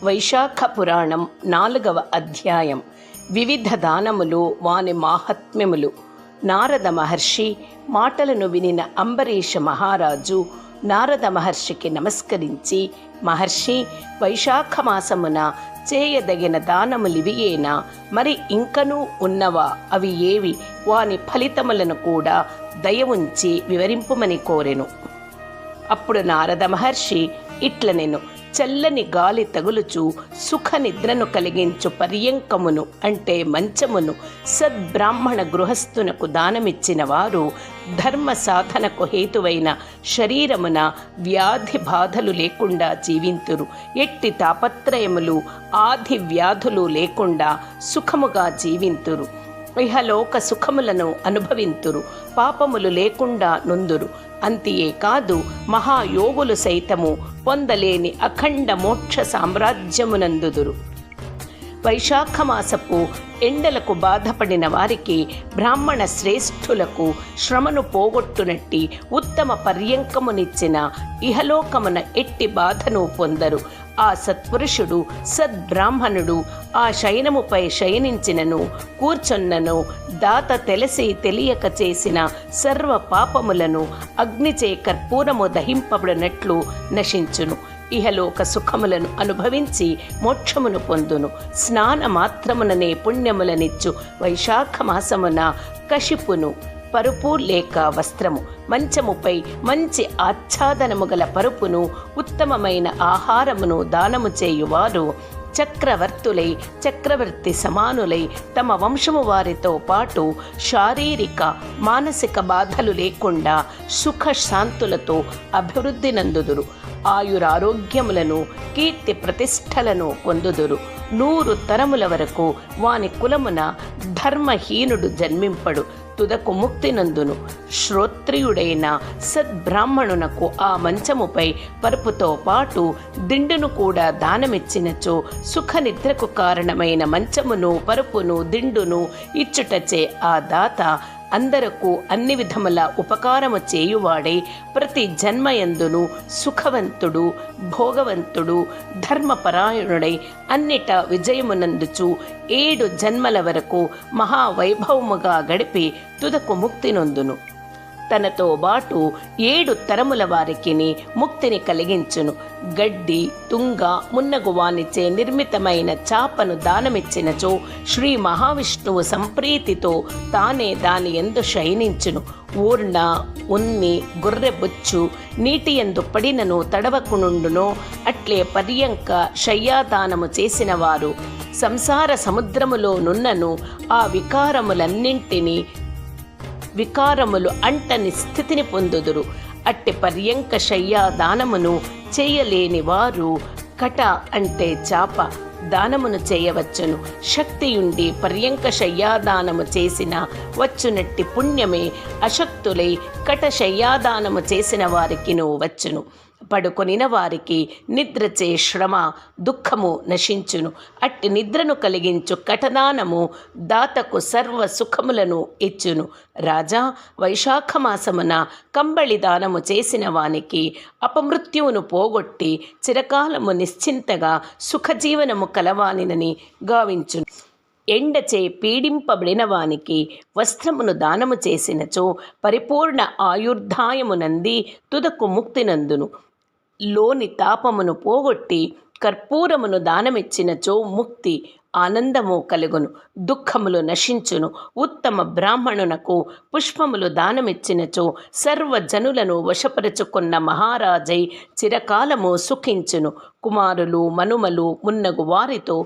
వైశాఖ పురాణం 4వ అధ్యాయం. వివిధ దానములు వాని మాహాత్మ్యములు. నారద మహర్షి మాటలను వినిన అంబరీష మహారాజు నారద మహర్షికి నమస్కరించి, మహర్షి, వైశాఖ మాసమున చేయదగిన దానములివియేనా? మరి ఇంకనూ ఉన్నవా? అవి ఏవి? వాని ఫలితములను కూడా దయ ఉంచి వివరింపుమని కోరెను. అప్పుడు నారద మహర్షి ఇట్లనెను: చల్లని గాలి తగులుచు సుఖ నిద్రను కలిగించు పర్యంకమును అంటే మంచమును సద్బ్రాహ్మణ గృహస్థునకు దానమిచ్చిన వారు ధర్మ సాధనకు హేతువైన శరీరమున వ్యాధి బాధలు లేకుండా జీవింతురు. ఎట్టి తాపత్రయములు ఆది వ్యాధులు లేకుండా సుఖముగా జీవింతురు. ఇహలోక సుఖములను అనుభవింతురు. పాపములు లేకుండా నుందురు. అంతియే కాదు, మహాయోగులు సైతము పొందలేని అఖండ మోక్ష సామ్రాజ్యమునందుదురు. వైశాఖమాసపు ఎండలకు బాధపడిన వారికి, బ్రాహ్మణ శ్రేష్ఠులకు శ్రమను పోగొట్టునట్టి ఉత్తమ పర్యంకమునిచ్చిన ఇహలోకమున ఎట్టి బాధను పొందరు. ఆ సత్పురుషుడు సద్బ్రాహ్మణుడు ఆ శయనముపై శయనించినను కూర్చొన్నను దాత తెలిసి తెలియక చేసిన సర్వ పాపములను అగ్నిచే కర్పూరము దహింపబడినట్లు నశించును. ఇహలోక సుఖములను అనుభవించి మోక్షమును పొందును. స్నాన మాత్రముననే పుణ్యములనిచ్చు వైశాఖ మాసమున కశిపును పరుపు లేక వస్త్రము, మంచముపై మంచి ఆచ్ఛాదనము గల పరుపును, ఉత్తమమైన ఆహారమును దానము చేయువారు చక్రవర్తులై చక్రవర్తి సమానులై తమ వంశము వారితో పాటు శారీరక మానసిక బాధలు లేకుండా సుఖ శాంతులతో అభివృద్ధి నందుదురు. ఆయురారోగ్యములను కీర్తి ప్రతిష్టలను పొందుదురు. 100 తరముల వరకు వాని కులమున ధర్మహీనుడు జన్మింపడు. తుదకు ముక్తి నందును. శ్రోత్రియుడైన సద్బ్రాహ్మణునకు ఆ మంచముపై పరుపుతో పాటు దిండును కూడా దానమిచ్చినచో సుఖ నిద్రకు కారణమైన మంచమును పరుపును దిండును ఇచ్చుటచే ఆ దాత అందరకు అన్ని విధముల ఉపకారము చేయువాడై ప్రతి జన్మయందును సుఖవంతుడు, భోగవంతుడు, ధర్మపరాయణుడై అన్నిట విజయమునందుచు 7 జన్మల వరకు మహావైభవముగా గడిపి తుదకు ముక్తి నొందును. తనతో బాటు 7 తరముల వారికిని ముక్తిని కలిగించును. గడ్డి, తుంగ మున్నగు వానిచే నిర్మితమైన చాపను దానమిచ్చినచో శ్రీ మహావిష్ణువు సంప్రీతితో తానే దాని యందు శయనించును. ఊర్ణ, ఉన్ని, గొర్రెబొచ్చు నీటి యందు పడినను తడవకునుండునో అట్లే పర్యంక శయ్యాదానము చేసిన వారు సంసార సముద్రములో నున్నను ఆ వికారములు అంటని స్థితిని పొందుదురు. అట్టి పర్యంక శయ్యా దానమును చేయలేని వారు కట అంటే చాప దానమును చేయవచ్చును. శక్తియుండి పర్యంక శయ్యాదానము చేసిన వచ్చునట్టి పుణ్యమే అశక్తులై కట శయ్యాదానము చేసిన వారికిను వచ్చును. పడుకొనిన వారికి నిద్రచే శ్రమ దుఃఖము నశించును. అట్టి నిద్రను కలిగించు కటదానము దాతకు సర్వ సుఖములను ఇచ్చును. రాజా, వైశాఖ మాసమున కంబళి దానము చేసిన వానికి అపమృత్యువును పోగొట్టి చిరకాలము నిశ్చింతగా సుఖజీవనము కలవానినని గావించును. ఎండచే పీడింపబడిన వానికి వస్త్రమును దానము చేసినచో పరిపూర్ణ ఆయుర్దాయమునంది తుదకు ముక్తి నందును. లోని తాపమును పోగొట్టి కర్పూరమును దానమిచ్చినచో ముక్తి ఆనందము కలుగును. దుఃఖములు నశించును. ఉత్తమ బ్రాహ్మణునకు పుష్పములు దానమిచ్చినచో సర్వజనులను వశపరుచుకున్న మహారాజై చిరకాలము సుఖించును. కుమారులు, మనుమలు మున్నగు వారితో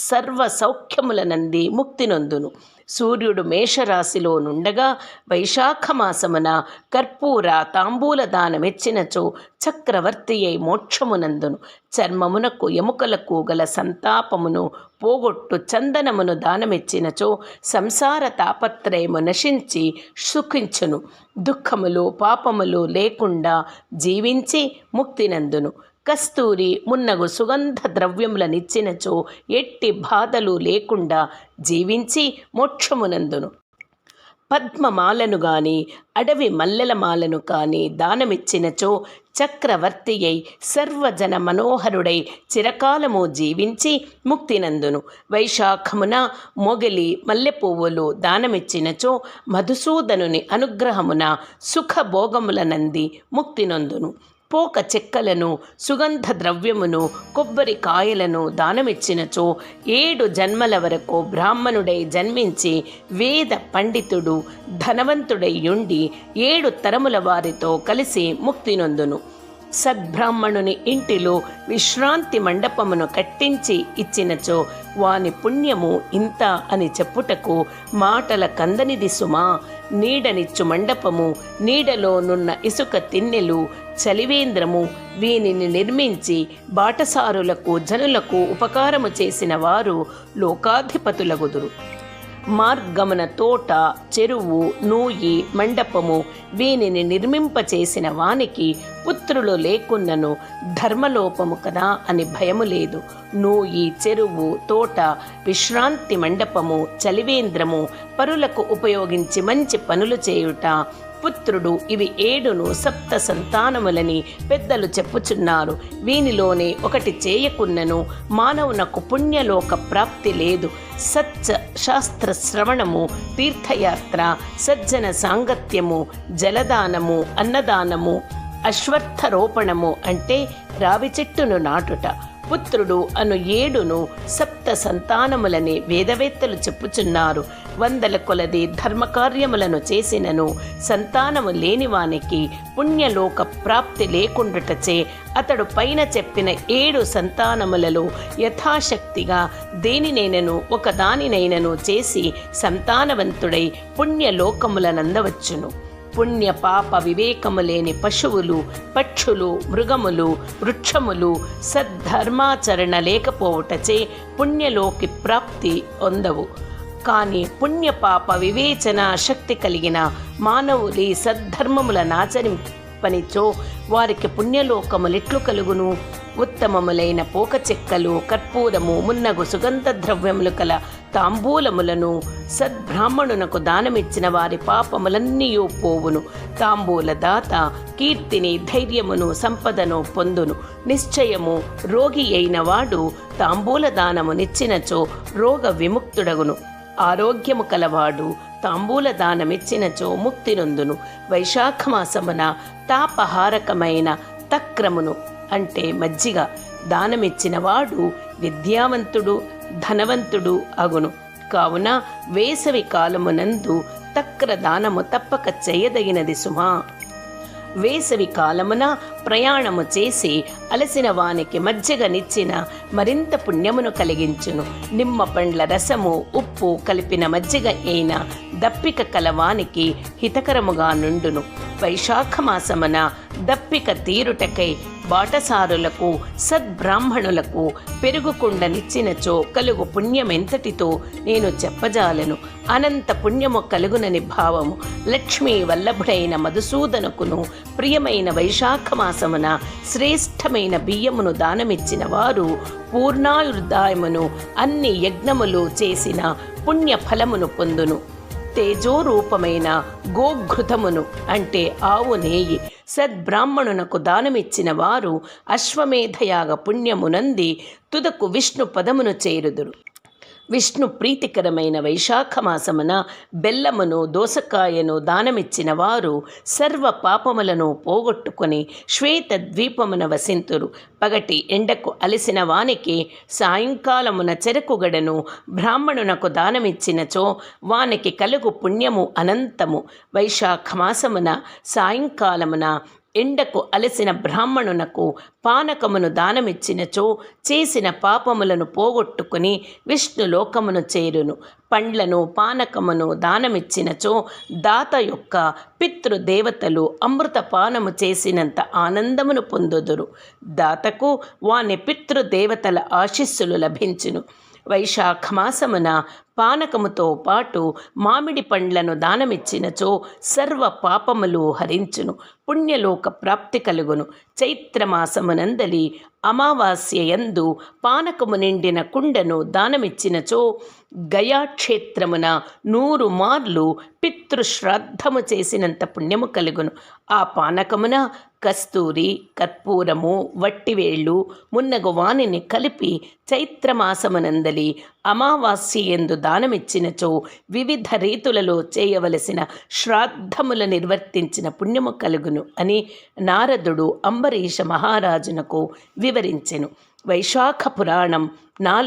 సర్వ సౌఖ్యములనంది ముక్తి నొందును. సూర్యుడు మేషరాశిలో నుండగా వైశాఖ మాసమున కర్పూర తాంబూల దానమెచ్చినచో చక్రవర్తి అయి మోక్షమునందును. చర్మమునకు ఎముకలకు గల సంతాపమును పోగొట్టు చందనమును దానమిచ్చినచో సంసార తాపత్రయము నశించి సుఖించును. దుఃఖములు పాపములు లేకుండా జీవించి ముక్తినందును. కస్తూరి మున్నగు సుగంధ ద్రవ్యములనిచ్చినచో ఎట్టి బాధలు లేకుండా జీవించి మోక్షమునందును. పద్మమాలను గాని అడవి మల్లెల మాలను కాని దానమిచ్చినచో చక్రవర్తి అయి సర్వజన మనోహరుడై చిరకాలము జీవించి ముక్తినందును. వైశాఖమున మొగలి మల్లెపువ్వులు దానమిచ్చినచో మధుసూదనుని అనుగ్రహమున సుఖభోగముల నంది ముక్తినందును. పోక చెక్కలను, సుగంధ ద్రవ్యమును, కొబ్బరికాయలను దానమిచ్చినచో 7 జన్మల వరకు బ్రాహ్మణుడై జన్మించి వేద పండితుడు ధనవంతుడై ఉండి 7 తరముల వారితో కలిసి ముక్తినొందును. సద్బ్రాహ్మణుని ఇంటిలో విశ్రాంతి మండపమును కట్టించి ఇచ్చినచో వాని పుణ్యము ఇంత అని చెప్పుటకు మాటల కందనిది సుమా. నీడనిచ్చు మండపము, నీడలోనున్న ఇసుక తిన్నెలు, చలివేంద్రము వీనిని నిర్మించి బాటసారులకు జనులకు ఉపకారము చేసిన వారు లోకాధిపతులగుదురు. మార్గమున తోట, చెరువు, నూయి, మండపము వీనిని నిర్మింపచేసిన వానికి పుత్రులు లేకున్నను ధర్మలోపము కదా అని భయము లేదు. నూయి, చెరువు, తోట, విశ్రాంతి మండపము, చలివేంద్రము, పరులకు ఉపయోగించి మంచి పనులు చేయుట, పుత్రుడు ఇవి 7ను సప్త సంతానములని పెద్దలు చెప్పుచున్నారు. వీనిలోనే ఒకటి చేయకున్నను మానవునకు పుణ్యలోక ప్రాప్తి లేదు. సత్య శాస్త్ర శ్రవణము, తీర్థయాత్ర, సజ్జన సాంగత్యము, జలదానము, అన్నదానము, అశ్వత్థరోపణము అంటే రావి చెట్టును నాటుట. పుత్రుడు అను 7ను సప్త సంతానములని వేదవేత్తలు చెప్పుచున్నారు. 100 కొలది ధర్మకార్యములను చేసినను సంతానము లేనివానికి పుణ్యలోక ప్రాప్తి లేకుండుటచే అతడు పైన చెప్పిన 7 సంతానములలో యథాశక్తిగా దేనినైనను ఒకదానినైనను చేసి సంతానవంతుడై పుణ్యలోకములనందవచ్చును. పుణ్య పాప వివేకము లేని పశువులు, పక్షులు, మృగములు, వృక్షములు సద్ధర్మాచరణ లేకపోవటచే పుణ్యలోకి ప్రాప్తి పొందవు. కానీ పుణ్యపాప వివేచన శక్తి కలిగిన మానవులి సద్ధర్మములనాచరింపనిచో వారికి పుణ్యలోకములెట్లు కలుగును? ఉత్తమములైన పోక చెక్కలు, కర్పూరము మున్నగు సుగంధ ద్రవ్యములు కల తాంబూలములను సద్బ్రాహ్మణునకు దానమిచ్చిన వారి పాపములన్నీయూ పోవును. తాంబూల దాత కీర్తిని, ధైర్యమును, సంపదను పొందును. నిశ్చయము రోగి అయిన వాడు తాంబూల దానమునిచ్చినచో రోగ విముక్తుడగును. ఆరోగ్యము కలవాడు తాంబూల దానమిచ్చినచో ముక్తి నొందును. వైశాఖమాసమున తాపహారకమైన తక్రమును అంటే మజ్జిగ దానమిచ్చిన వాడు విద్యావంతుడు, ధనవంతుడు అగును. కావున వేసవి కాలమునందు తక్ర దానము తప్పక చేయదగినది సుమా. వేసవి కాలమున ప్రయాణము చేసి అలసిన వానికి మజ్జిగనిచ్చిన మరింత పుణ్యమును కలిగించును. నిమ్మ పండ్ల రసము, ఉప్పు కలిపిన మజ్జిగ అయిన దప్పిక కలవానికి హితకరముగా నుండును. వైశాఖమాసమున దప్పిక తీరుటకై బాటసారులకు, సద్బ్రాహ్మణులకు పెరుగుకుండనిచ్చినచో కలుగు పుణ్యమెంతటితో నేను చెప్పజాలను. అనంత పుణ్యము కలుగునని భావము. లక్ష్మీ వల్లభుడైన మధుసూదనకును ప్రియమైన వైశాఖమాసమున శ్రేష్టమైన బియ్యమును దానమిచ్చిన వారు పూర్ణాయుర్దాయమును అన్ని యజ్ఞములు చేసిన పుణ్యఫలమును పొందును. తేజోరూపమైన గోఘృతమును అంటే ఆవు నేయి సద్బ్రాహ్మణునకు దానమిచ్చిన వారు అశ్వమేధయాగ పుణ్యమునంది తుదకు విష్ణు పదమును చేరుదురు. విష్ణు ప్రీతికరమైన వైశాఖమాసమున బెల్లమును, దోసకాయను దానమిచ్చిన వారు సర్వ పాపములను పోగొట్టుకొని శ్వేత ద్వీపమున వసింతురు. పగటి ఎండకు అలసిన వానికి సాయంకాలమున చెరకుగడను బ్రాహ్మణునకు దానమిచ్చినచో వానికి కలుగు పుణ్యము అనంతము. వైశాఖమాసమున సాయంకాలమున ఎండకు అలసిన బ్రాహ్మణునకు పానకమును దానమిచ్చినచో చేసిన పాపములను పోగొట్టుకుని విష్ణులోకమును చేరును. పండ్లను, పానకమును దానమిచ్చినచో దాత యొక్క పితృదేవతలు అమృతపానము చేసినంత ఆనందమును పొందుదురు. దాతకు వాని పితృదేవతల ఆశీస్సులు లభించును. వైశాఖమాసమున పానకముతో పాటు మామిడి పండ్లను దానమిచ్చినచో సర్వ పాపములు హరించును, పుణ్యలోక ప్రాప్తి కలుగును. చైత్రమాసమునందలి అమావాస్యయందు పానకము నిండిన కుండను దానమిచ్చినచో గయాక్షేత్రమున 100 మార్లు పితృశ్రాద్ధము చేసినంత పుణ్యము కలుగును. ఆ పానకమున కస్తూరి, కర్పూరము, వట్టివేళ్ళు మున్నగు వానిని కలిపి చైత్రమాసమునందలి అమావాస్యయందు దానమిచ్చినచో వివిధ రీతులలో చేయవలసిన శ్రాద్ధముల నిర్వర్తించిన పుణ్యము కలుగును అని నారదుడు అంబరీష మహారాజునకు వివరించెను. వైశాఖ పురాణం 4